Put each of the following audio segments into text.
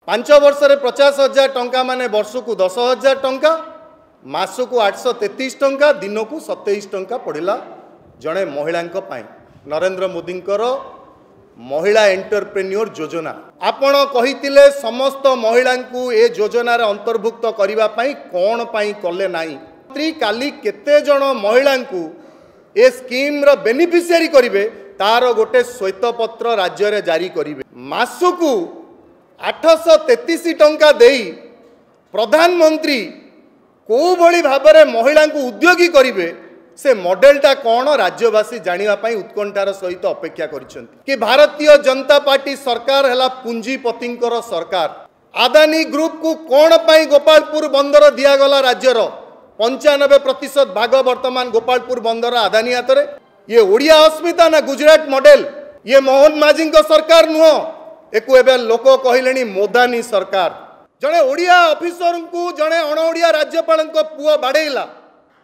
5 वर्ष रे 50,000 टंका माने वर्ष को 10,000 टंका, मास को 833 टंका, दिन को 27 टंका पड़िला जड़े महिला नरेंद्र मोदी महिला एंटरप्रेन्योर योजना। आपण कहितिले समस्त महिला को ए योजना रे अंतर्भुक्त करिवा पई कोन पई कले नाही। काली केते जण महिला को ए स्कीम रो बेनिफिशियरी करिवे तार गोटे श्वेतपत्र राज्य रे जारी करिवे। मासकू 833 टंका देई प्रधानमंत्री को भली भाबरे महिला को उद्योगी करिवे से मॉडलटा कौन राज्यवासी जानिबा उत्कंठार सहित अपेक्षा करिसेंती कि भारतीय जनता पार्टी सरकार है पुंजीपतिंकर सरकार। आदानी ग्रुप को कौन पाई गोपालपुर बंदर दिगला राज्यर 95% भाग वर्तमान गोपालपुर बंदर आदानी हाथ में। ये ओडिया अस्मिता ना गुजरात मॉडल, ये मोहन माझी सरकार नुह, एक लोक कहले मोदानी सरकार। जड़े ओडिया ऑफिसर को जड़े अण ओडिया राज्यपाल पुआ बाड़ेला,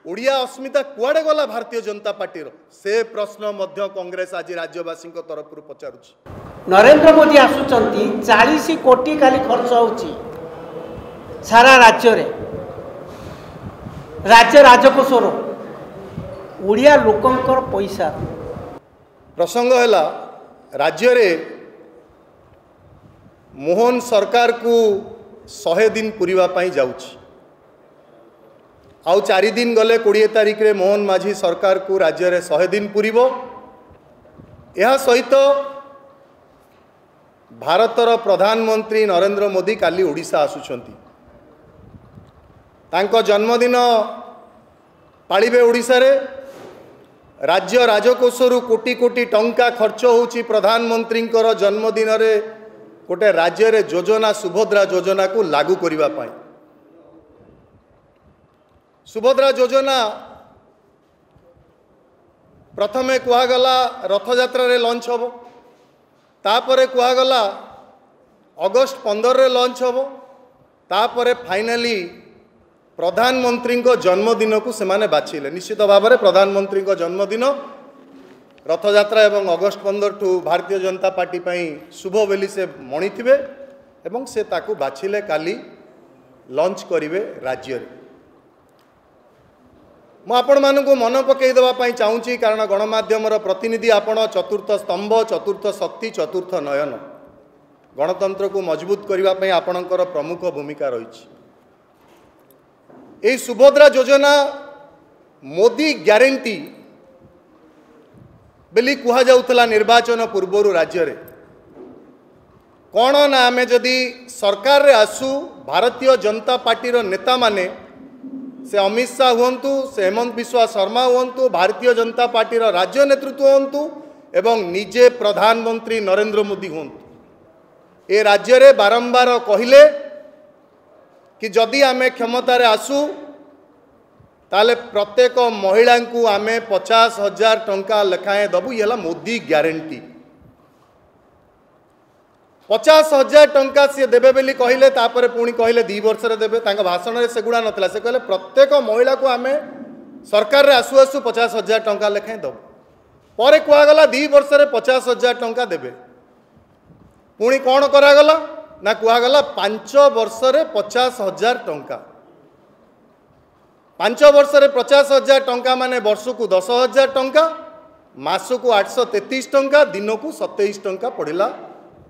ओडिया अस्मिता कुआडे गला भारतीय जनता पार्टी से प्रश्न मध्य कांग्रेस आज राज्यवासी तरफ पचारुछि। नरेंद्र मोदी आसुचंती 40 कोटी खाली खर्च होची सारा राज्य रे, राज्य राजकोषर ओडिया लोकंकर पैसा। प्रसंग है राज्य रे मोहन सरकार को 100 दिन पूरीवा पाई जाउछि। आउ 4 दिन गले 20 तारीख रे मोहन माझी सरकार को राज्य रे 100 दिन पूरीबो। यह सहित भारतर प्रधानमंत्री नरेंद्र मोदी काली ओडिशा आसुछंती। तांको जन्मदिन पालिबे ओडिशा रे। राज्य राजकोषरु कोटी कोटी टंका खर्च होउची प्रधानमंत्री जन्मदिन रे गोटे राज्य रे योजना सुभद्रा योजना को लागू करिबा पाई। सुभद्रा योजना प्रथमे कुआगला रथयात्रा रे लॉन्च होबो, तापरे कुआगला अगस्त 15 रे लॉन्च होबो, तापरे फाइनली प्रधानमंत्री को जन्मदिन को सेमाने बाछिले। निश्चित भाव में प्रधानमंत्री को जन्मदिन रथयात्रा एवं अगस्त 15 ठू भारतीय जनता पार्टी पई शुभ बेली से मणिथिबे एवं से ताकू बाछिले काली लॉन्च करिवे राज्य रे। मु आपण मानकु मन पकई देबा पई चाहूची, कारण गणमाध्यम प्रतिनिधि आपण चतुर्थ स्तंभ, चतुर्थ शक्ति, चतुर्थ नयन, गणतंत्र को मजबूत करबा पई आपणकर प्रमुख भूमिका रही। ए सुभद्रा योजना मोदी ग्यारंटी बेली कुहा जाउतला निर्वाचन पूर्वर राज्य रे। कौन ना आमे जदि सरकार रे आसु भारतीय जनता पार्टी रो नेता माने से अमित शाह हुंतु, से हेमंत बिस्वा शर्मा हुंतु, भारतीय जनता पार्टी रो राज्य नेतृत्व हुंतु एवं निजे प्रधानमंत्री नरेंद्र मोदी हुंतु, ए राज्य रे बारंबार कहिले कि जदि आमे क्षमतार आसु ताले प्रत्येक महिला को आमे 50,000 टंका लेखाएं दबु। ये मोदी ग्यारंटी। 50,000 टंका सी देबे बेली कहले, तापर पुणी कहले 2 वर्ष रे देबे। तांका भाषण रे सेगुड़ा नथला, से कहले प्रत्येक महिला को आमे सरकार रे आसु आसु 50,000 टंका लेखाएं दबु। परे कुआ गला 2 वर्ष रे 50,000 टंका देबे। पुणी कौन करा गला ना कुआ गला 5 वर्ष रे 50,000 टंका। 5 वर्ष रे 50,000 टंका माने वर्ष को 10,000 टंका, मास को 833 टंका, दिन को 27 टंका पड़िला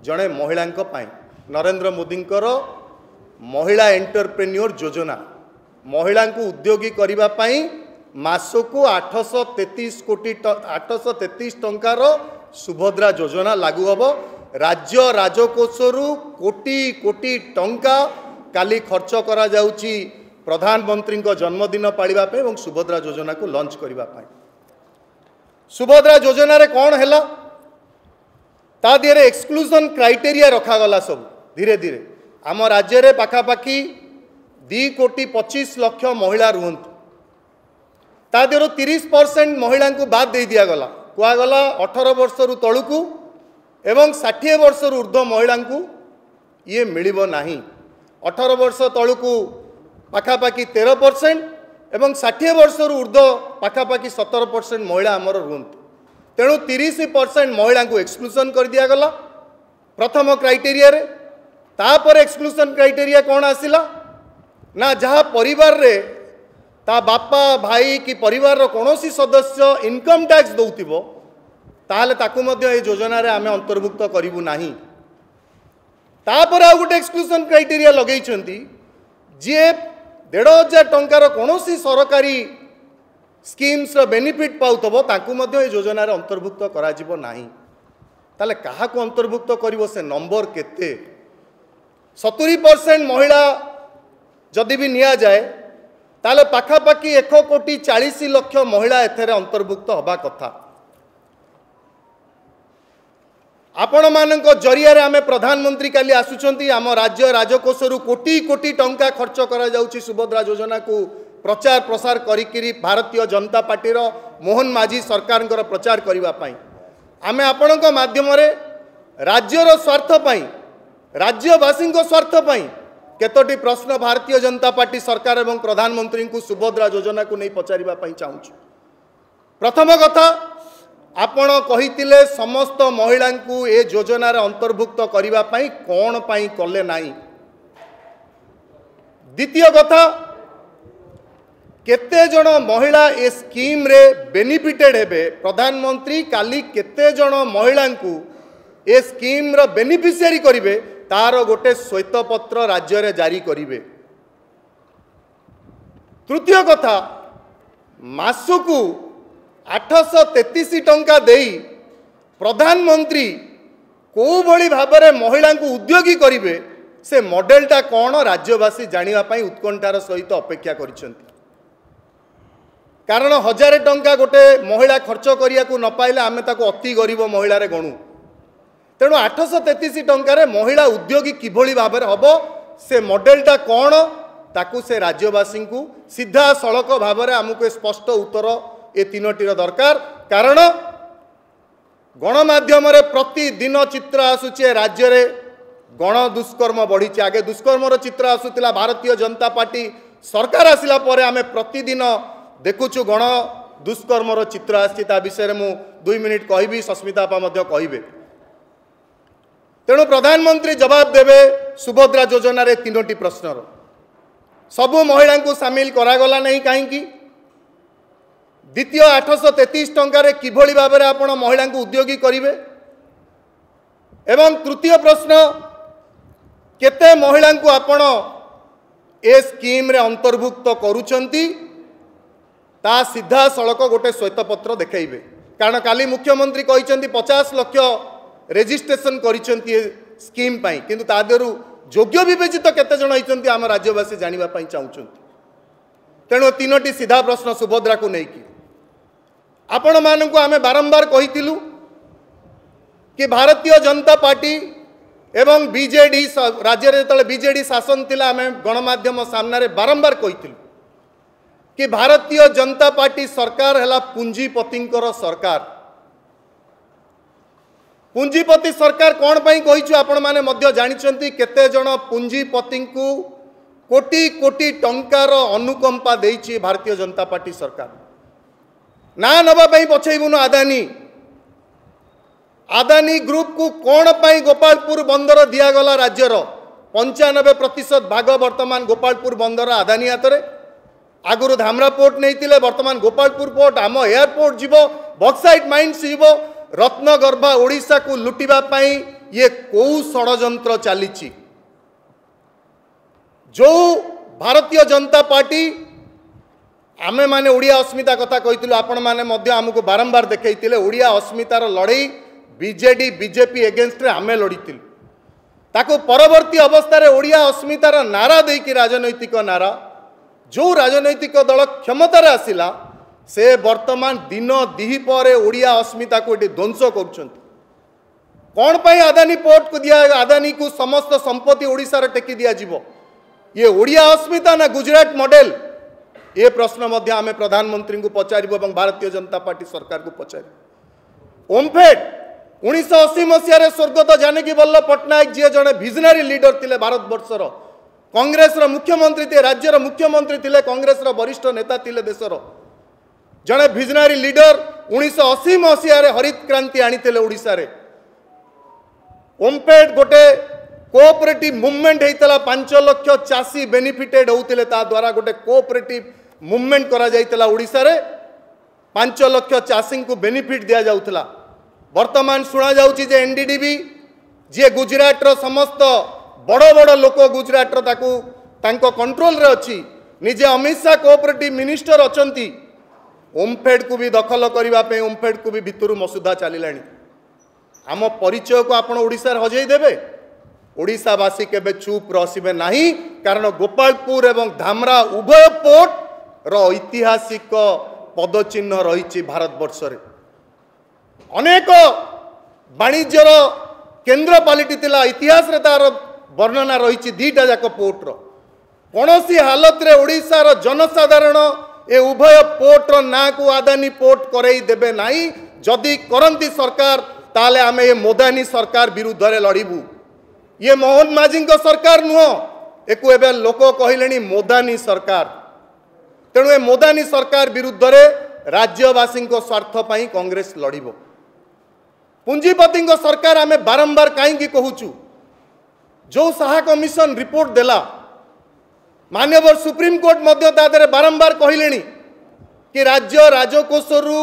जड़े महिला नरेंद्र मोदी महिला एंटरप्रेन्योर योजना। महिला को उद्योगी करबा पई मास को 833 टंकार सुभद्रा योजना लागू हम। राज्य राजकोषरु कोटी कोटी टंका काली खर्च करा जाउची प्रधानमंत्री जन्मदिन पालिबा पे एवं सुभद्रा योजना को लॉन्च करबा पे। सुभद्रा योजना रे कौन है ता दिए एक्सक्लूजन क्राइटेरिया रखा गला। सब धीरे धीरे आम राज्य रे पाखापाखी 2,25,00,000 महिला रुहंतु, ता दिए 30% महिला को बाद दे दिया गला। कुआ गला 18 वर्ष रु तळुकू एवं 60 वर्ष रु ऊर्ध्व महिला को ये मिलिबो नाही। 18 वर्ष तळुकू पाखापाखि 13% एवं 60 वर्ष रु ऊर्ध्व पाखापाखि 17% महिला आमर रुहंतु। तेणु 30% महिला को एक्सक्लूजन कर दिया गला प्रथम क्राइटेरिया रे। तापर एक्सक्लूसन क्राइटेरिया कौन आसिला ना जहाँ परिवार रे ता बापा भाई कि परिवार रो कोनोसी सदस्य इनकम टैक्स दौथिबो ताहले ताकू मध्य ए योजना रे आमे अंतर्भुक्त करिवु नाही। तापर आ गुटे एक्सक्लूसन क्राइटेरिया लगेइछंती जे 1500 टंकार कोनोसी सरकारी स्कीम्स रो बेनिफिट पाउतबो ताकू मध्य ए योजना रे अंतर्भुक्त करा जिवो नाही। ताले काहा को अंतर्भुक्त करिवो से नंबर केते 70% महिला जदि भी निया जाए ताले पाखापाखि 1,40,00,000 महिला एथेरे अंतर्भुक्त हबा कथा। आपण मानक जरिया रे आमे प्रधानमंत्री काली आसुचंती आम राज्य राजकोषरु कोटी कोटी टंका खर्च करा जाउची सुभद्रा योजना को प्रचार प्रसार करिकिरी भारतीय जनता पार्टी रो मोहन माझी सरकार प्रचार करिवा पाई आमे आपणक माध्यम रे राज्यर स्वार्थ पाई राज्यवासी स्वार्थ पाई केतोटी प्रश्न भारतीय जनता पार्टी सरकार एवं प्रधानमंत्री को सुभद्रा योजना को नहीं पचारिबा पाई चाहूँ। प्रथम कथा आपण कहितिले समस्त महिला को ए योजना रे अंतर्भुक्त करिबा पाई कोन पाई कले नाही। द्वितीय कथा केते जण महिला ए स्कीम रे बेनिफिटेड हेबे प्रधानमंत्री काली केते जण महिला को ए स्कीम रो बेनिफिशियरी करिवे तार गोटे श्वेतपत्र राज्य रे जारी करिवे। तृतीय कथा मासकू 833 टंका देई प्रधानमंत्री को भली भाबरे महिला को उद्योगी करिवे से मॉडलटा कौन राज्यवासी जानिबा पई उत्कंठार सहित अपेक्षा करिसेंती। कारण 1000 टंका गोटे महिला खर्च करिया को न पाइले आमे ताको अति गरीब महिला रे गणु तेणु 833 टंकार महिला उद्योगी किभली भाबरे हबो से मॉडलटा कौन ताकू से राज्यवासी को सीधा सड़क भाबरे आमको स्पष्ट उत्तर ए तीनोटीर दरकार। कारण गणमाध्यम प्रतिदिन चित्र आसुचे राज्य रे गण दुष्कर्म बढ़ी आगे दुष्कर्मर चित्र आसूला भारतीय जनता पार्टी सरकार आसिला परे आमे प्रतिदिन देखुचु गण दुष्कर्मर चित्र आसी विषय में 2 मिनिट कहबी सस्मिता आपा मध्य कहबे। तेणु प्रधानमंत्री जवाब देवे सुभद्रा योजना रे तीनोटी प्रश्नर सबु महिला को सामिल करागला नहीं कहीं। द्वितीय 833 टंकार किभली भाव में आपण महिला को उद्योगी करिवे एवं तृतीय प्रश्न केते महिला को आपण ए स्कीम रे अंतर्भुक्त करूचंती ता सीधा सड़क गोटे श्वेतपत्र देखेइबे। कारण काली मुख्यमंत्री कहिसेंती 50 लाख रेजिस्ट्रेशन करिसेंती स्कीम पाई किंतु ता देरु योग्य विवेचित केते जण होइचंती आम राज्यवासी जानिबा पाई चाहुचंती। तेणु तीनोटी सीधा प्रश्न सुभद्रा को नहीं कि आपण मानकु आमे बारंबार कहितिलु कि भारतीय जनता पार्टी एवं बीजेडी राज्य रे तले बीजेडी शासन थिला आमे गणमाध्यम सामने बारंबार कहितिलु कि भारतीय जनता पार्टी सरकार है पुंजीपतिंकर सरकार। पुंजीपति सरकार कौन पाई कहिछु आपण माने मध्य जानिचंती केते जण पुंजीपति को कोटी कोटी टंकार अनुकंपा देइछि भारतीय जनता पार्टी सरकार। ना नबा पाई पछैबुनु आदानी ग्रुप को कौन पाई गोपालपुर बंदर दियागला राज्यर 95% भाग वर्तमान गोपालपुर बंदर आदानी हाथ आगुरी धामरा पोर्ट नहीं थिले वर्तमान गोपालपुर पोर्ट आम एयरपोर्ट जीव बक्साइट माइंस जीव रत्नगर्भा ओडिशा को लुटिबा पाई ये कौ षड़यंत्र चली जो भारतीय जनता पार्टी आमे माने ओडिया अस्मिता कथा कहिथिलु आपण माने मध्य आमको बारंबार देखैथिले ओडिया अस्मितार लड़ाई बीजेडी बीजेपी एगेंस्ट रे आमे लड़ीथिलु ताको परवर्ती अवस्था रे ओडिया अस्मितार नारा देकी राजनैतिक नारा जो राजनैतिक दल क्षमतार आसिला से वर्तमान दिन दिहीपर ओडिया अस्मिता को ध्वंस कर कौन पाई आदानी पोर्ट को दिया आदानी को समस्त संपत्ति ओडिशा रे टेकी दिया जीवो ये ओडिया अस्मिता ना गुजरात मॉडल ये प्रश्न मध्य आमे प्रधानमंत्री को पचारिबो एवं भारतीय जनता पार्टी सरकार को पचारिबो। ओमफेड 1980 मसीह स्वर्गत जानकी वल्लभ पट्टनायक जी जड़े विजनरी लीडर थिले भारत वर्षर कांग्रेस मुख्यमंत्री थे राज्यर मुख्यमंत्री थिले कांग्रेस वरिष्ठ नेता थिले देशर जड़े विजनरी लीडर 1980 मसीह हरित क्रांति आनी ओडिशा रे। ओमफेड गोटे कोऑपरेटिव मूवमेंट होता 5 लाख चाषी बेनिफिटेड होते द्वारा गोटे कोऑपरेटिव मूवमेंट करा जाइतला ओडिशा रे 5 लाख चाषी को बेनिफिट दिया जाउतला। वर्तमान शुणा जाउची जे एनडीडीबी जे गुजरात रो समस्त बड़ बड़ लोक गुजरात रो ताको कंट्रोल रे अछि। निजे अमित शाह कोऑपरेटिव मिनिस्टर अछंती। ओमफेड को भी दखल करबा पे ओमफेड को भी भितरु मसुदा चलिलानी। आम परिचय को आपण ओडिशा रे हजई देबे। ओडिशावासी केबे चुप रसिबे नाही, कारण गोपालपुर एवं धामरा उभय पोर्ट रो ऐतिहासिक पदचिन्ह रही भारतवर्ष रे। अनेक वाणिज्यर केन्द्र पलटि इतिहास रे तार वर्णना रही दीटा जाक पोर्ट रो। कौनसी हालत रे ओडिशा रो जनसाधारण ए उभय पोर्ट रो ना को आदानी पोर्ट करई देबे नाही। जदि करंती सरकार ताले आमे ए मोदानी सरकार विरुद्ध रे लड़िबू। ये मोहन माझी सरकार नुह, एको एबे लोक कहलेनी मोदानी सरकार। तेणु ए मोदानी सरकार विरुद्ध रे राज्यवासी स्वार्थ पाई कांग्रेस लड़िबो। पुंजीपति सरकार आमे बारंबार कहीं कहूचु। जो साहा कमिशन रिपोर्ट देला माननीय सुप्रीम कोर्ट मध्य तादरे बारंबार कहलेनी कि राज्य राजकोषरु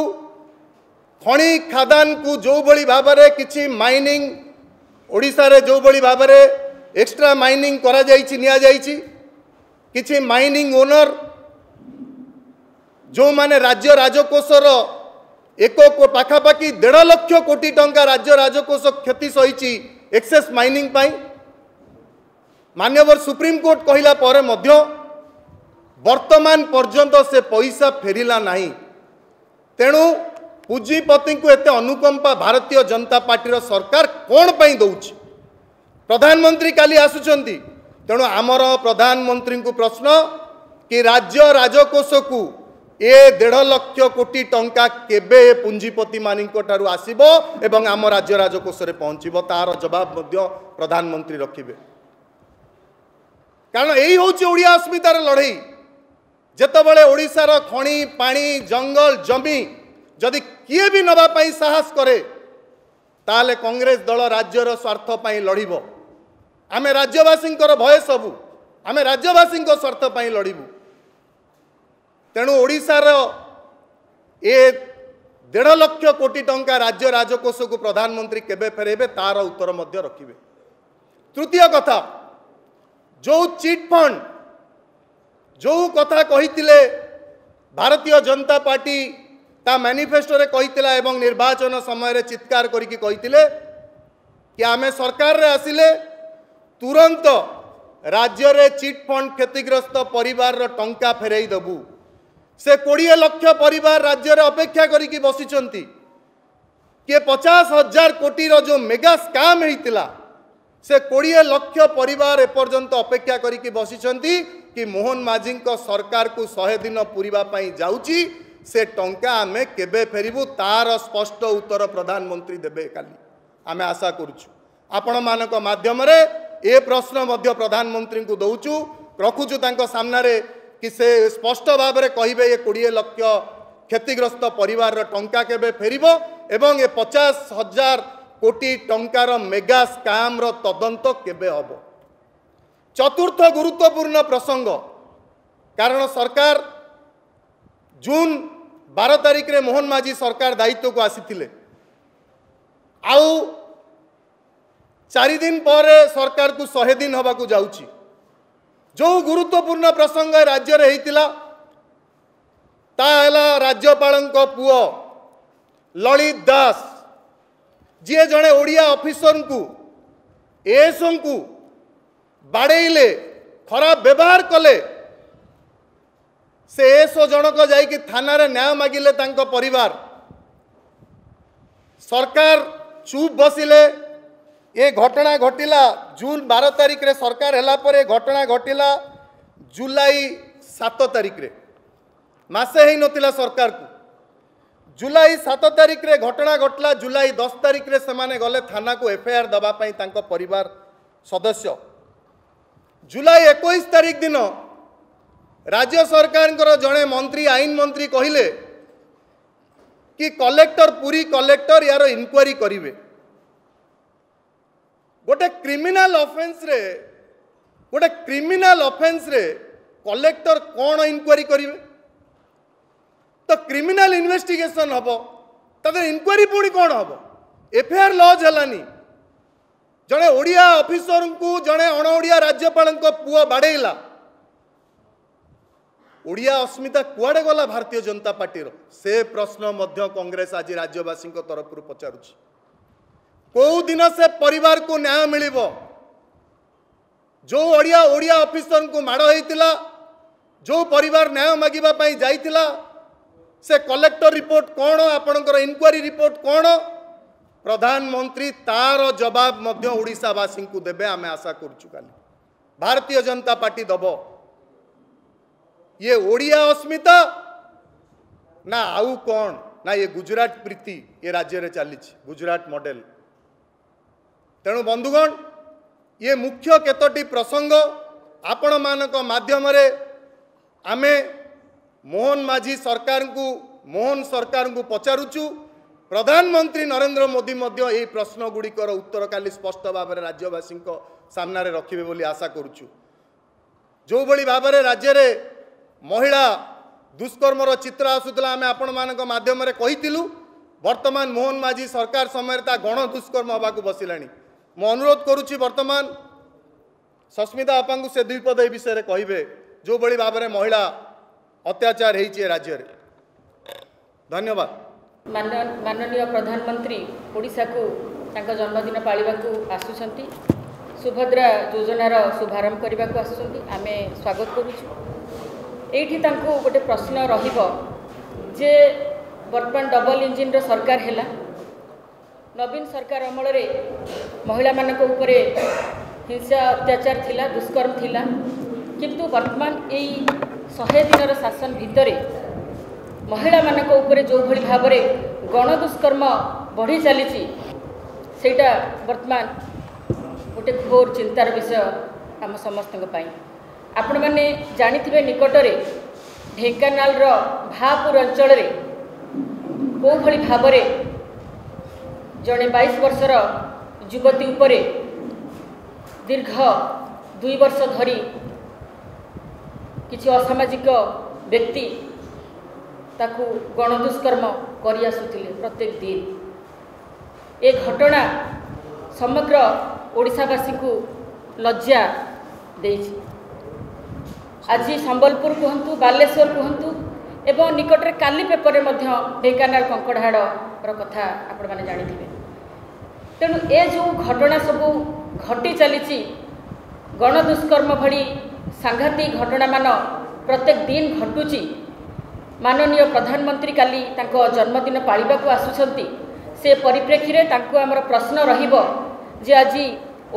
खणी खादान को जो बड़ी भाबरे किछि माइनिंग ओडिशा रे जो बड़ी भाबरे एक्स्ट्रा माइनिंग करा जाइछि निया जाइछि। किछि माइनिंग ओनर जो माने राज्य राजकोषर पाखापाखि 1.5 लाख कोटी टंका राज्य राजकोष क्षति सही एक्सेस माइनिंग पाई। माननीय सुप्रीम कोर्ट कहला पर मध्य वर्तमान पर्यंत से पैसा फेरिला नहीं। तेणु पुंजीपति को एते अनुकंपा भारतीय जनता पार्टी सरकार कौन पाई दउछि? प्रधानमंत्री काली आसुचंती। तेणु आमर प्रधानमंत्री को प्रश्न कि राज्य राजकोष को ए 1.5 लाख कोटी टंका केबे पुंजीपति मानिको आसीबो एवं आम राज्य राजकोष रे पहुंचीबो, तार जवाब मध्य प्रधानमंत्री रखिबे। कारण यही होची ओडिया अस्मितार लड़ई। जेतबेले ओडिशार खणी पानी जंगल जमी जदि किए भी नबा पाई साहस करे ताले कांग्रेस दल राज्यर स्वार्थ पाई लड़िबो। आमे राज्यवासी भय सबू, आमे राज्यवासी स्वार्थ पाई लड़िबू। तेणु ओडिशार ए 1.5 लाख कोटी टंका राज्य राजकोष को प्रधानमंत्री केबे फेरेबे तार उत्तर मध्य रखिबे। तृतीय कथा, जो चिट फंड जो कथा कहितिले भारतीय जनता पार्टी ता मैनिफेस्टो रे कहितिला एवं निर्वाचन समय रे चित्कार करिकि कहितिले कि आमे सरकार रे आसिले तुरंत राज्य रे चिट फंड क्षतिग्रस्त परिवार रो टंका फेरई दबू। से 20 लाख परिवार राज्य रे अपेक्षा करिकि बसिचंती कि 50,000 कोटी रो जो मेगा स्कैम हेतिला से 20 लाख परिवार एपर्यंत अपेक्षा करिकि बसिचंती कि मोहन माझी सरकार को 100 दिन पूरीबा पई जाउची। से टंका आमे केबे फेरिबू तार स्पष्ट उत्तर प्रधानमंत्री देबे काली आमे आशा करूछु। आपण मानक माध्यम रे ए प्रश्न मध्य प्रधानमंत्री को दउछु रखुछु तांको सामना रे कि से स्पष्ट भाव में कहिबे ये 20 लाख क्षतिग्रस्त परिवार रो टंका केबे फेरिबो एवं ये 50,000 कोटी टंकार मेगा स्कैम रो तदंत केबे हबो। चतुर्थ गुरुत्वपूर्ण प्रसंग, कारण सरकार जून 12 तारिख रे मोहन माझी सरकार दायित्व को आसीथिले। आउ 4 दिन पर सरकार को 100 दिन हवा को जाउची। जो गुरुत्वपूर्ण प्रसंग राज्य रे हेतिला ताला राज्यपालंको पुओ ललित दास जी जड़े ओडिया ऑफिसर को एएसओ को बाड़ेले खराब व्यवहार कले। से एएसओ जनक जाइए थाना रे न्याय मागिले तांको परिवार। सरकार चुप बसिले। ये घटना घटिला जून 12 तारिख रे सरकार हैला पर ये घटना घटिला जुलाई 7 तारिख रे, मासे ही नथिला सरकार को। जुलाई 7 तारिख रे घटना घटला। जुलाई 10 तारिख रे सेमाने गले थाना को एफआईआर दबा पई तांको परिवार सदस्य। जुलाई 21 तारिख दिन राज्य सरकार जड़े मंत्री आईन मंत्री कहिले कि कलेक्टर पुरी कलेक्टर यार इनक्वारी करिवे। गोटे क्रिमिनाल ऑफेंस रे कलेक्टर कौन इनक्वारी करेंगे तो क्रिमिनाल इन्वेस्टिगेशन हम तर इनक्वारी पुणी कौन हम एफआईआर लॉज है जड़े ओडिया ऑफिसर को जड़े अणओडिया राज्यपाल पुआ बाड़ेला ओडिया अस्मिता कुआड़े गला भारतीय जनता पार्टी से प्रश्न मध्य कांग्रेस आज राज्यवासी तरफ पचारुछि कौ दिन से परिवार को न्याय मिलिबो जो ओडिया ऑफिसर को माड़ होइतिला जो परिवार न्याय मागिबा पई जाइतिला से कलेक्टर रिपोर्ट कौन आपणकर इनक्वारी रिपोर्ट कौन प्रधानमंत्री तार जवाब मध्य ओडिशावासी को देबे आमे आशा करूछु काली भारतीय जनता पार्टी दब ये ओडिया अस्मिता ना आउ कौन ना ये गुजरात प्रीति ये राज्य रे चली गुजरात मॉडल तेणु बंधुगण ये मुख्य केतोटी प्रसंग आपण मानक माध्यम रे आमे मोहन सरकार को पचारुचु प्रधानमंत्री नरेंद्र मोदी मध्य यही प्रश्न गुड़िकर उत्तर काली स्पष्ट भाव में राज्यवासी सामना रे रखिबे बोली आशा करुचु जो भली भाव में राज्य रे महिला दुष्कर्मर चित्र आसुतला आमे आपण मानक माध्यम रे कहितिलु वर्तमान मोहन माझी सरकार समय गण दुष्कर्म हवा को बसिलानी मो अनुरोध करुच्ची वर्तमान सस्मिता आपा को से द्विपद विषय कहे जो भली भाव में महिला अत्याचार है राज्य रे धन्यवाद माननीय प्रधानमंत्री ओडिशा को तांका जन्मदिन पालिबा को आसुछंती सुभद्रा योजनार शुभारंभ करने को आसुछंती आमे स्वागत करूछु एठी तांको गोटे प्रश्न रहिबो जे वर्तमान डबल इंजिन रो सरकार हैला नवीन सरकार अमल रे महिला मानक उपरे हिंसा अत्याचार थिला दुष्कर्म थिला किंतु वर्तमान यही 100 दिन शासन भितर महिला मानक उपरे जो भली भाव में गण दुष्कर्म बढ़ी चली सेटा वर्तमान गोटे घोर चिंतार विषय आम समस्त आपण मैंने जानिथिबे निकटरे ढेंकानाल भापुर अंचल को भली भाव में जड़े 22 वर्षर युवती उपरे दीर्घ 2 वर्ष धरी किसी असामाजिक व्यक्ति ताकू गण दुष्कर्म करि आसुथिले प्रत्येक दिन ए घटना समग्र ओडिशावासी को लज्जा देछि आज संबलपुर कहतु बालेश्वर कहतु एवं निकटरे काली पेपर में ढेंकानाल कंकड़हाड़ कथा आपण मैंने जानिथिबे तेणु ए जो घटना सबू घटी चली गण दुष्कर्म भली सांघातिक घटना मान प्रत्येक दिन घटुची माननीय प्रधानमंत्री काली तांको जन्मदिन पालिबा को आसुछंती से परिप्रेक्षी रे तांको हमर प्रश्न रहिबो जे आज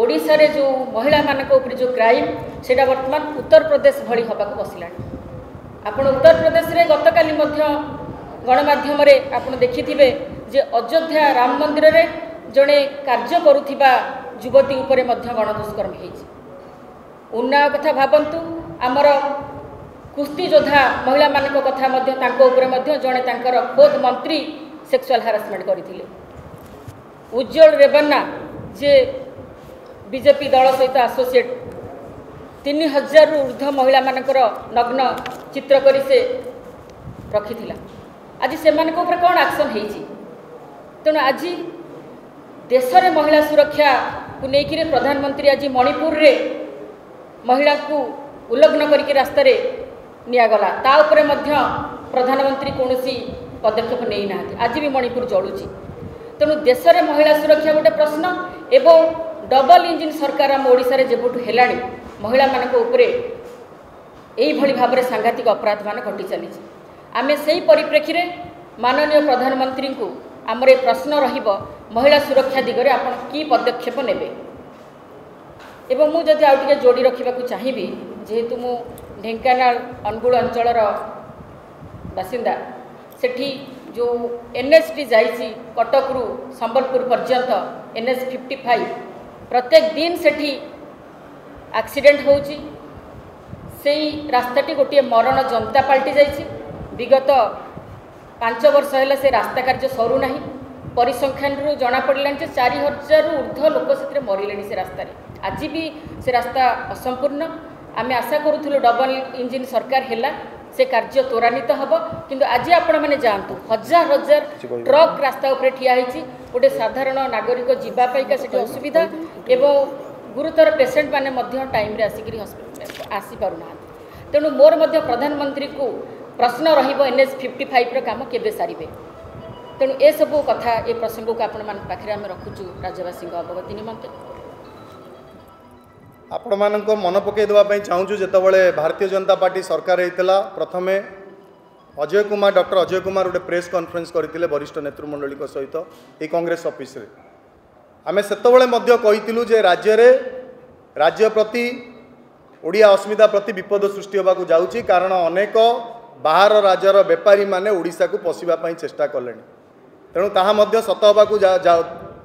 ओडिशा रे जो महिला मानक ऊपर जो क्राइम सेटा वर्तमान उत्तर प्रदेश भली हवा को बसिलानी आपण उत्तर प्रदेश रे गतकाली मध्य गणमाध्यम रे आपण देखिथिबे जे अयोध्या राम मंदिर रे जड़े कार्य करुथिबा युवती उपरे मध्य गण दुष्कर्म हेछि उन्नाव कथा भाबंतु आमर कुस्ती योद्धा महिला मानक कथा मध्य तांको उपरे मध्य जड़े तांकर खोद मंत्री सेक्सुअल हारासमेंट करथिले उज्जवल रेवन्ना जे बीजेपी दल सहित एसोसिएट 3000 रु ऊर्ध्व महिला मानकर नग्न चित्र करी से रखिथिला आज से ऊपर कौन एक्शन होती तेणु आज देश में महिला सुरक्षा को लेकिन प्रधानमंत्री आज मणिपुर रे महिला को उल्लंघन करके रास्ता निगला ता उपरे मध्य प्रधानमंत्री कौन पदक्षेप नहीं ना आज भी मणिपुर जलुची तेणु देश में महिला सुरक्षा गोटे प्रश्न एवं डबल इंजिन सरकार आम ओडिशा रे जेबुठु हेलाणी महिला मानक उपरे एई भली भाव में सांघातिक अपराध मान घटी चली आमे सेही परिप्रेक्षी रे माननीय प्रधानमंत्री को आमर ए प्रश्न रहिबो महिला सुरक्षा दिगरे आपण की पदक्षेप नेबे एवं मु जदि आउ टिके जोड़ी रखिबा को चाहिबी जेहेतु मु ढेंकानाल अनुगुल अंचलर बासिंदा सेठी जो एनएचटी जाइछि कटक रु संबलपुर पर्यंत एनएच 55 प्रत्येक दिन सेठी एक्सीडेंट होउछि सेही रास्ताटी गोटे मरण जनता पाल्टी जाइछि विगत 5 वर्ष है से रास्ता कार्य सरू ना परिसंख्यान जना पड़ा 4000 ऊर्ध्व लोक से मरले से रास्तार आज भी से रास्ता असंपूर्ण आम आशा करूँ डबल इंजिन सरकार है से कार्य त्वरान्वित हम किंतु आज आपण मैंने जातु हजार हजार ट्रक रास्ता उपरे ठिया गोटे साधारण नागरिक जीवापाईका से असुविधा एवं गुरुतर पेसेंट मैंने टाइम आसिक आसीपारना तेणु मोर मध्य प्रधानमंत्री को प्रश्न NH 55 काम केबे सारे तेणु ए सबू कथा ए प्रसंग को आपण मान पाखे आम रखुचु राज्यवासी अवगति निमंते आपण मानक मन पकई देवाई चाहूँ जितेबाला भारतीय जनता पार्टी सरकार होता प्रथमे डॉक्टर अजय कुमार गोटे प्रेस कॉन्फ्रेंस करते वरिष्ठ नेतृमंडली सहित ये कांग्रेस ऑफिस रे आम से जे राज्य प्रति ओडिया अस्मिता प्रति विपद सृष्टि होगा जाऊँगी कारण अनेक बाहर राज्यर बेपारी माने ओडिशा को पशिवाई चेष्टा कले तेणु ताहा सत होगा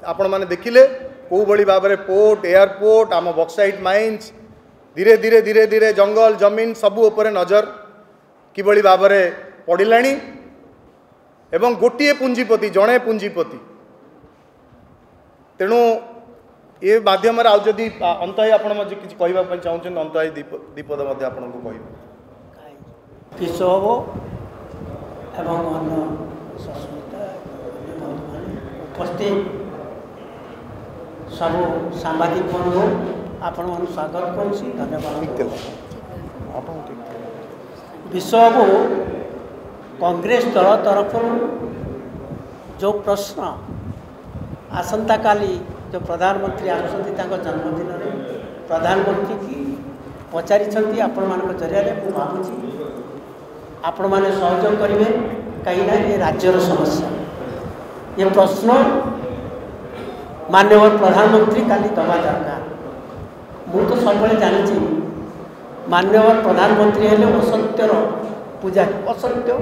आपण मैंने देखिले कौ भली भाव में पोर्ट एयरपोर्ट आम बक्साइट माइन्स धीरे धीरे धीरे धीरे जंगल जमीन सबू उपरे नजर किभली भाव में पड़िला एवं गोटे पुंजीपति जड़े पुंजीपति तेणु ये माध्यम आदि अंत आपण किसी कहवाई चाहते अंत दीपद आपन को कह किशोर एवं अन्य उपस्थित सब सांबादिक बंधु आपण स्वागत करुँची धन्यवाद विश्व कांग्रेस दल तरफ जो प्रश्न आसंता काली जो प्रधानमंत्री आसुँच जन्मदिन प्रधानमंत्री की पचारि आपण मान जरिया मुझे भावुँ आपण मैंने सहयोग करेंगे कहीं ये राज्यर समस्या ये प्रश्न माननीय प्रधानमंत्री काली दवा दरकार मु तो सब जानी माननीय प्रधानमंत्री हेले असत्यर पूजारी असत्य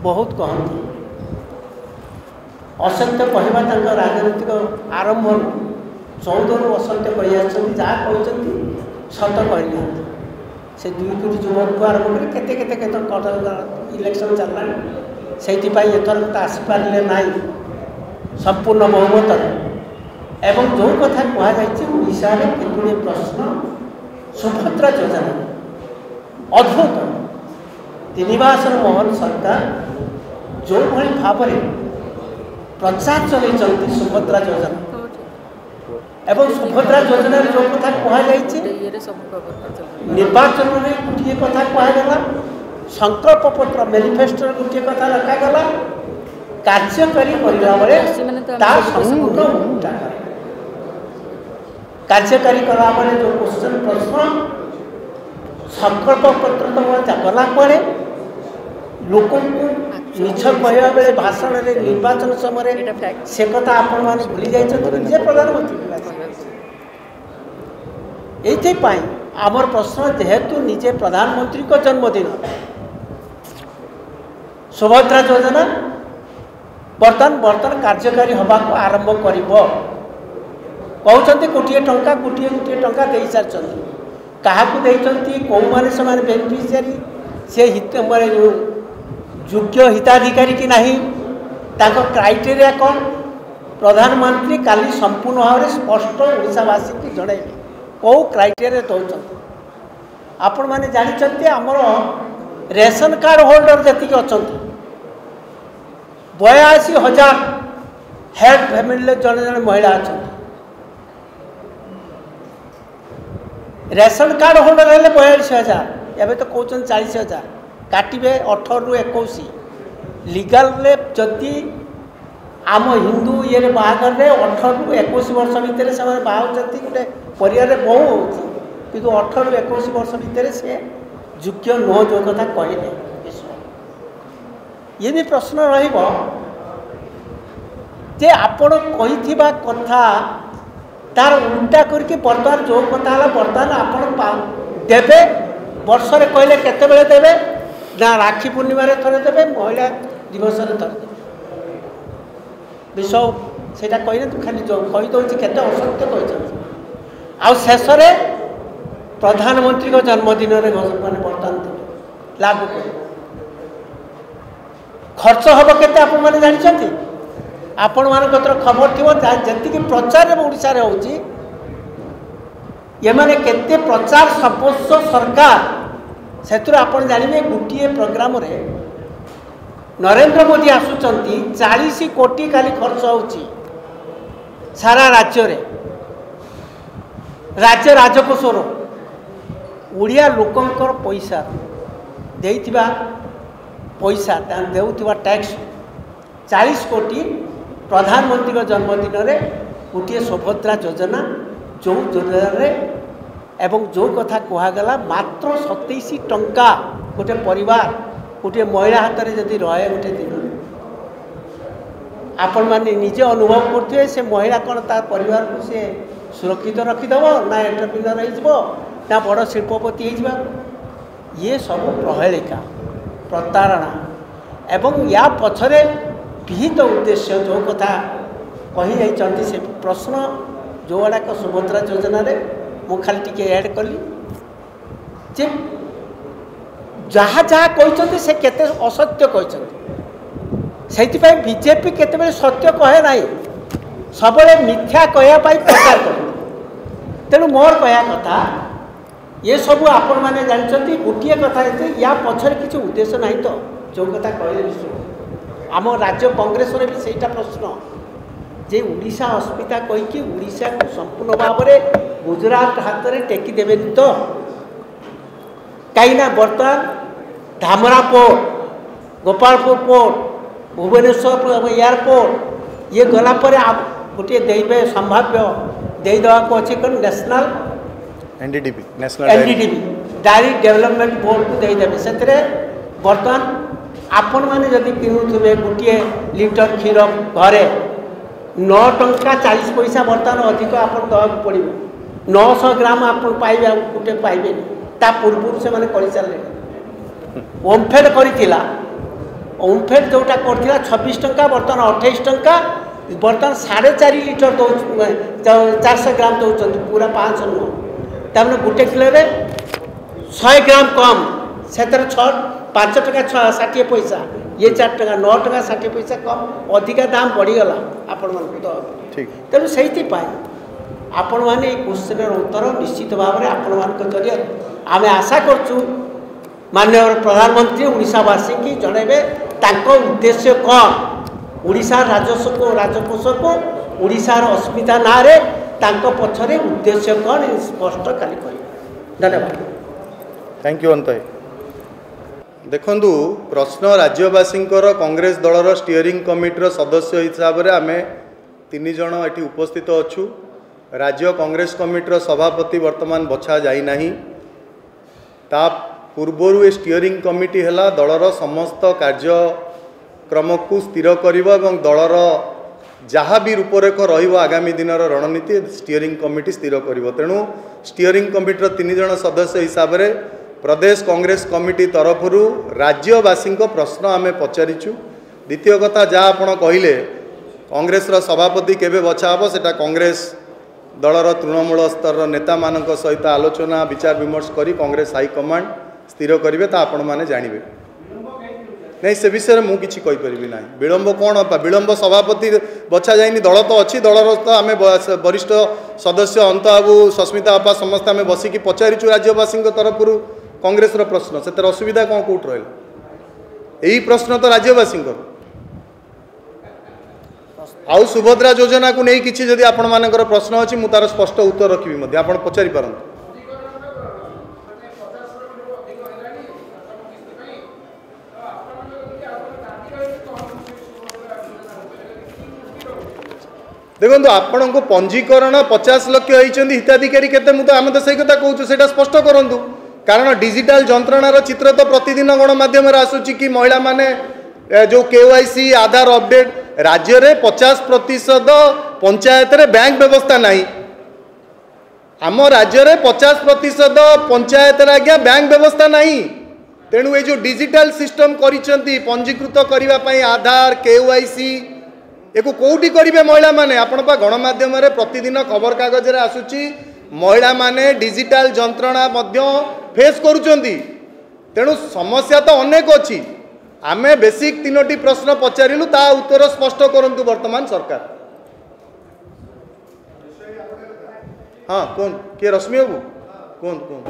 बहुत कहती असत्य कहवा राजनीतिक आरंभ 14 असत्य कही जहाँ कहते सत कहना से 2 युवक को आरंभ कर इलेक्शन चलना से एथर तो आसीपारे ना संपूर्ण बहुमत एवं जो कथा कहसा केतुड़े प्रश्न सुभद्रा योजना अद्भुत 3 मासर मोहन सरकार जो भाई भाव प्रचार चलती सुभद्रा योजना एवं सुभद्रा योजना जो कथा कहु निर्वाचन में गोटे कथा कहगला संकल्प पत्र मैनिफेस्टो गोटे कथा रखागला कार्यकारी करला बेले तार संपूर्ण उल्टा कार्यकारी कला बेले जो क्वेश्चन प्रश्न संकल्प पत्र तो गला पर लोक निज कहवा बेले भाषण में निर्वाचन समय से कथा आपण मैंने भूली जाइए प्रधानमंत्री ये आमर प्रश्न जेहेतु निजे प्रधानमंत्री को जन्मदिन सुभद्रा योजना बर्तन कार्यकारी हवा को आरंभ कर कहते गोटे टंका गोटे टंका दे सारी क्या कौ मैंने से बेनिफिशियरी से हित योग्य हिताधिकारी कि नहीं क्राइटेरिया कौन प्रधानमंत्री काली संपूर्ण भाव में स्पष्ट ओडावासी की जन कौ क्राइटेरिया दौरान आपण मैंने जानते आमर रेशन कार्ड होल्डर जी अच्छा 82,000 हेड फैमिली जड़े जड़े महिला अच्छा रेशन कार्ड होल्डर है 42,000 एवं तो कहते 40,000 काटे 18 ରୁ 21 लीगल जदि आम हिंदू ये बाहर 18 ରୁ 21 वर्ष भितर से बाहर गोटे परिवार बहु होती 18 ରୁ 21 वर्ष भितर से योग्य नुह जो कथा कहले ये भी प्रश्न जे आपण कहिथिबा कथा तार उल्टा करके बर्तमान जो कथा है बर्तमान आपण देवे वर्ष रे कहले केते बेले देवे ना राखी पूर्णिमा रे थरे देवे महिला दिवस रे थरे विषय सेटा कहले तू खाली जो कहि दउछि केते असत्य कहि आ शेष रे प्रधानमंत्री को जन्मदिन रे माने बर्तमान देवे लागू कर खर्च हम केते आपण माने जानिछथि आपण मान खबर थी जी प्रचार ओडिशा होची ये माने केते प्रचार सर्वस्व सरकार से आपण जानवे गोटे प्रोग्राम रे नरेंद्र मोदी आसुचंती 40 कोटी खाली खर्च होची सारा राज्य रे राज्य राजकोषर ओडिया लोकंकर पैसा देइथिबा पैसा देउथिबा टैक्स 40 कोटी प्रधानमंत्री जन्मदिन रे गोटे सुभद्रा योजना जो योजना एवं जो कथा कहगला मात्र 27 टंका गोटे परिवार गोटे महिला हाथ में जदि रहे गोटे दिन आपण मैंने निजे अनुभव करते से महिला कौन तार परिवार को सी सुरक्षित रखीदेव ना एंटरप्रेन्योर ना बड़ शिल्पपति हो ये सब प्रहेलिका प्रतारणा एवं या पछरे विहित उद्देश्य जो कथा कही जाइए से प्रश्न जो गुड़ाक सुभद्रा योजना रे मु खाली टिके ऐड कली जे जहाँ जहाँ कहते से केते असत्य कहते से बीजेपी केते सत्य कहे ना सब मिथ्या कहवाई प्रचार कर तेणु मोर कह कथा ये सब आपण मैंने जानते गोटे कथा या पछरे किसी उद्देश्य ना तो जो कथा कहले विश्व आम राज्य कांग्रेस भी सहीटा प्रश्न जे उड़ीसा अस्मिता कहीकि उड़ीसा को संपूर्ण भाव में गुजरात हाथ में टेकी देवे तो कहीं बर्तमान Dhamra port Gopalpur port Bhubaneswar airport ये गलापर गोटे देवे संभाव्य देदेवा अच्छे कौन national NDDB direct development board को देदेवे से बर्तमान आपण मैंने जदि किणुवे गोटे लिटर क्षीर घरे 9 टंका 40 पैसा बर्तमान अधिक आपन दवाक पड़ो 900 ग्राम आपन पाइबे गोटे पाइबे ता पूर्व से माने कर चले ओमफेड करिथिला ओमफेड जोटा करथिला 26 टंका बर्तमान 28 टंका बर्तमान 4.5 लीटर दो 400 ग्राम दौरान पूरा 500 नुह तमें गोटे किलो 100 ग्राम कम से 5 टका 60 पैसा ये 4 टका 9 टका 60 पैसा कम अधिका दाम बढ़ीगला आपण मन तो तेणु से आपण मैंने क्वेश्चन उत्तर निश्चित भाव में आपण मान जरिए आम आशा करचु माननीय प्रधानमंत्री ओडिशावासी की जनइबे उद्देश्य कौन ओडिशा राजकोष को ओडिशार अस्मिता ना रे पछरे उद्देश्य कौन स्पष्ट खाली कर धन्यवाद। थैंक यू अंतय देखु प्रश्न राज्यवासी कांग्रेस दलर स्टीयरिंग कमिटर सदस्य हिसाब से आम 3 जन ये उपस्थित अच्छु राज्य कांग्रेस कमिटर सभापति वर्तमान बछा जाइना ता पूर्वर ये स्टीयरिंग कमिटी है दलर समस्त कार्यक्रम को स्थिर करिबा एवं दलर जहाँ भी रूपरेख रगामी दिन रणनीति स्टीयरिंग कमिटी स्थिर करिबो तेणु स्टीयरिंग कमिटर 3 जन सदस्य हिसाब से प्रदेश कांग्रेस कमिटी तरफ राज्यवासी प्रश्न आम पचारिचु। द्वितीय कथा जहाँ आपण कहले कांग्रेस सभापति केबे बछा हम सेटा कांग्रेस दलर तृणमूल स्तर नेता मानक सहित आलोचना विचार विमर्श करी कांग्रेस हाईकमांड स्थिर करेंगे तो आपण मैंने जानवे नहीं से विषय में मुझे कहीपरि ना विलंब कौन विलंब सभापति बछा जाइनी दल तो अच्छी दलर तो आम वरिष्ठ सदस्य अंत बाबू सस्मिता बापा समस्त आम बसिकी पचारिचु राज्यवासी तरफ कांग्रेस प्रश्न से असुविधा कौन कौट रहा यही प्रश्न तो राज्यवासी आउ सुभद्रा योजना को नहीं किसी जदि आपण मानकर प्रश्न अच्छी मुझे तार स्पष्ट उत्तर रखी आप पचारि पारंतु। देखो आपण को पंजीकरण 50 लाख होती हिताधिकारी केते मुझे आम तो सही कथा कहूँ से स्पष्ट करूँ कारण डिजिटल जंत्रणार चित्र तो प्रतिदिन गणमाध्यम आसूची कि महिला माने जो केवाईसी आधार अपडेट राज्य में 50% पंचायत रे बैंक व्यवस्था नहीं आम राज्य में 50% पंचायत रे आज्ञा बैंक व्यवस्था नहीं तेणु ये जो डिजिटल सिस्टम करिसेंती पंजीकृत करने आधार केवाईसी एको कौटी करेंगे महिला माने आपण पा गणमाध्यम रे प्रतिदिन खबर कागज रे आसूची महिला माने डिजिटल जंत्रणा मध्य फेस करुचंती तेणु समस्या तो अनेक अच्छी आमे बेसिक 3टी प्रश्न पचारिलु ता उत्तर स्पष्ट करंतु वर्तमान सरकार। हाँ कौन किए रश्मि बाबू कौन कौन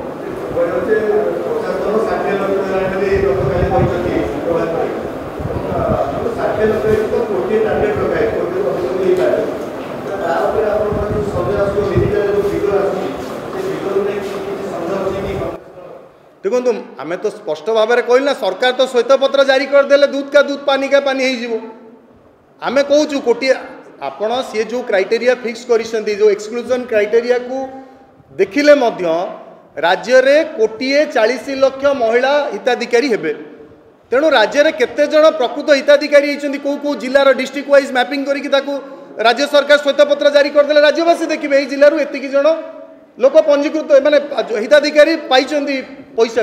देखो आम तो स्पष्ट भाव में कहना सरकार तो श्वेतपत्र जारी करदे दूध का दूध पानी का पानी हो आम कहूँ कोटी आपण सी जो क्राइटेरिया फिक्स करिसेंती जो एक्सक्लूजन क्राइटेरिया को देखिले मध्य राज्य में 1,40,00,000 महिला हिताधिकारी हेबे तेणु राज्य में केते जन प्रकृत हिताधिकारी होती कौ कौ जिलार डिस्ट्रिक्ट वाइज मैपिंग करके राज्य सरकार श्वेतपत्र जारी करदे राज्यवासी देखिए यही जिलूर एतिक जन लोक पंजीकृत माने हिताधिकारी पाई पैसा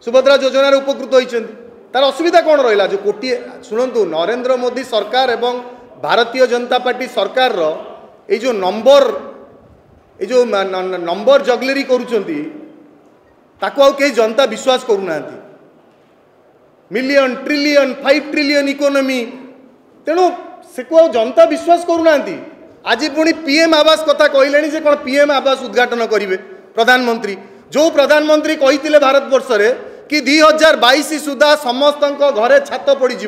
सुभद्रा योजन उपकृत होती तार असुविधा कौन रहा जो कोटी शुणु नरेंद्र मोदी सरकार एवं भारतीय जनता पार्टी सरकार रो ये जो नंबर जगलेरी करुचंती ताको आउ कहीं जनता विश्वास करूना मिलियन ट्रिलियन 5 ट्रिलियन इकोनॉमी तेणु से को जनता विश्वास करूना आज पुणी पीएम आवास कथा कहले जे कौन पीएम आवास उद्घाटन करेंगे प्रधानमंत्री जो प्रधानमंत्री कही भारतवर्ष रे कि 2022 सुधा समस्त घरे छात पड़ीज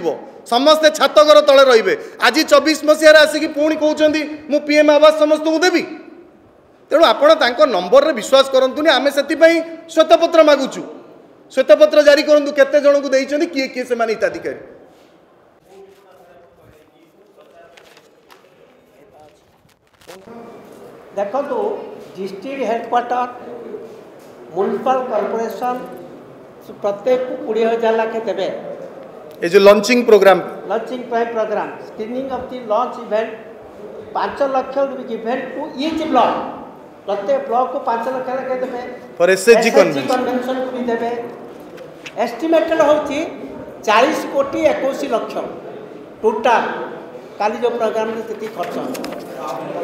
समस्ते छात घर तले रे आज 24 मसीह आसिक पुणी कहते मु पीएम आवास समस्त को देवी तेणु आपण नंबर रे विश्वास करतुनि आम से श्वेतपत्र मागुचु श्वेतपत्र जारी करूँ केते जन को देइछन्ति किए किए से हिताधिकारी देखो डिस्ट्रिक्ट हेडक्वार्टर म्युनिसिपल कॉर्पोरेशन प्रत्येक को 20,000 लाख देवे ये जो launching program screening of the launch event 5 lakh event को ईच ब्लॉक प्रत्येक ब्लॉक को 5 लाख लाख देवे फॉर एसएचजी कन्वेंशन को भी देवे एस्टिमेटेड होची 40 कोटी 21 लाख टोटाल काली जो प्रोग्राम में खर्च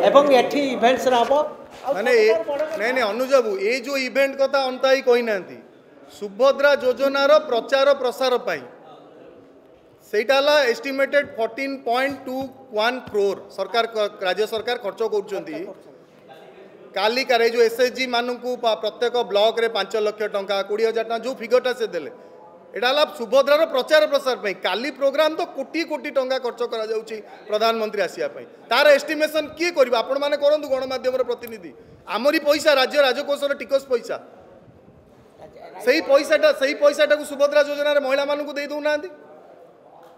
एवं एठी इवेंट्स राबो माने नहीं नहीं अनुज बाबू ये जो इवेंट कथा अंता ही कही ना सुभद्रा योजनार प्रचार प्रसार पाई सेटा एस्टिमेटेड 14.21 करोड़ सरकार राज्य सरकार खर्च कर कालिकार जो एसएचजी मानू प्रत्येक ब्लॉक रे 5 लाख टंका 20,000 टंका जो फिगरटा से देले एटा सुभद्रार प्रचार प्रसार पाई काली प्रोग्राम तो कोटी कोटी टंका खर्च करा जाउची प्रधानमंत्री आसिया पाई तार एस्टिमेशन किए कर आपण माने करंतु गणमाध्यम प्रतिनिधि आमरी पैसा राज्य राजकोषर टिकस पैसा सही पैसाटा को सुभद्रा योजना महिला मानू दे दौना